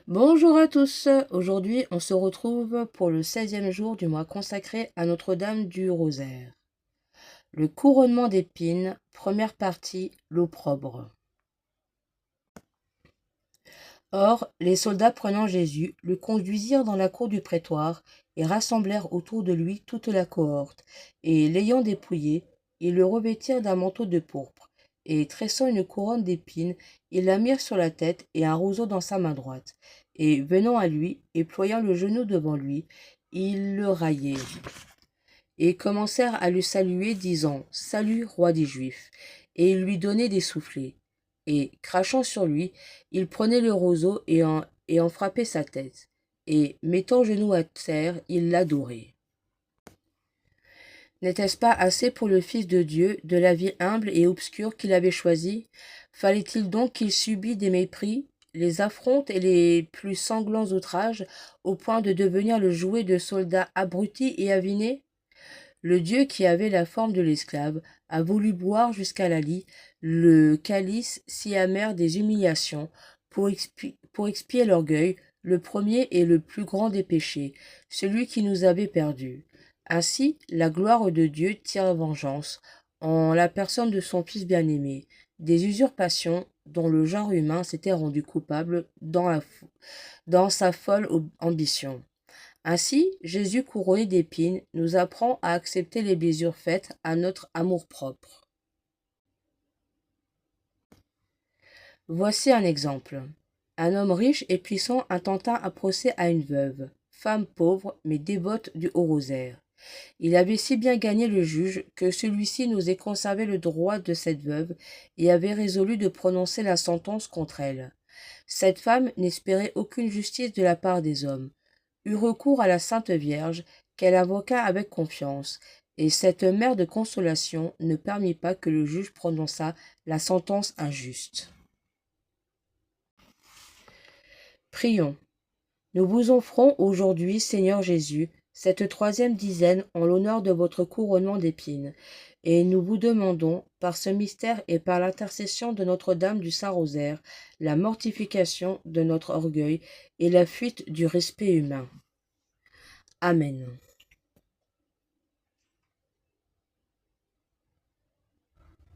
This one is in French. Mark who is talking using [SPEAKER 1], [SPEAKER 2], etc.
[SPEAKER 1] Bonjour à tous, aujourd'hui on se retrouve pour le 16e jour du mois consacré à Notre-Dame du Rosaire. Le couronnement d'épines, première partie, l'opprobre. Or, les soldats prenant Jésus, le conduisirent dans la cour du prétoire, et rassemblèrent autour de lui toute la cohorte, et l'ayant dépouillé, ils le revêtirent d'un manteau de pourpre, et tressant une couronne d'épines, ils la mirent sur la tête et un roseau dans sa main droite. Et venant à lui, et ployant le genou devant lui, ils le raillaient, et commencèrent à le saluer, disant « Salut, roi des Juifs !» Et ils lui donnaient des soufflets. Et, crachant sur lui, ils prenaient le roseau et en frappaient sa tête. Et, mettant genou à terre, ils l'adoraient. N'était-ce pas assez pour le Fils de Dieu, de la vie humble et obscure qu'il avait choisie? Fallait-il donc qu'il subît des mépris, les affrontes et les plus sanglants outrages, au point de devenir le jouet de soldats abrutis et avinés? Le Dieu qui avait la forme de l'esclave a voulu boire jusqu'à la lie le calice si amer des humiliations pour expier l'orgueil, le premier et le plus grand des péchés, celui qui nous avait perdus. Ainsi, la gloire de Dieu tire vengeance, en la personne de son Fils bien-aimé, des usurpations dont le genre humain s'était rendu coupable dans sa folle ambition. Ainsi, Jésus couronné d'épines nous apprend à accepter les blessures faites à notre amour-propre. Voici un exemple. Un homme riche et puissant intenta un procès à une veuve, femme pauvre mais dévote du haut rosaire. Il avait si bien gagné le juge que celui-ci n'osait conserver le droit de cette veuve et avait résolu de prononcer la sentence contre elle. Cette femme n'espérait aucune justice de la part des hommes, eut recours à la Sainte Vierge, qu'elle invoqua avec confiance, et cette mère de consolation ne permit pas que le juge prononçât la sentence injuste. Prions. Nous vous offrons aujourd'hui, Seigneur Jésus, cette troisième dizaine en l'honneur de votre couronnement d'épines, et nous vous demandons, par ce mystère et par l'intercession de Notre-Dame du Saint-Rosaire, la mortification de notre orgueil et la fuite du respect humain. Amen.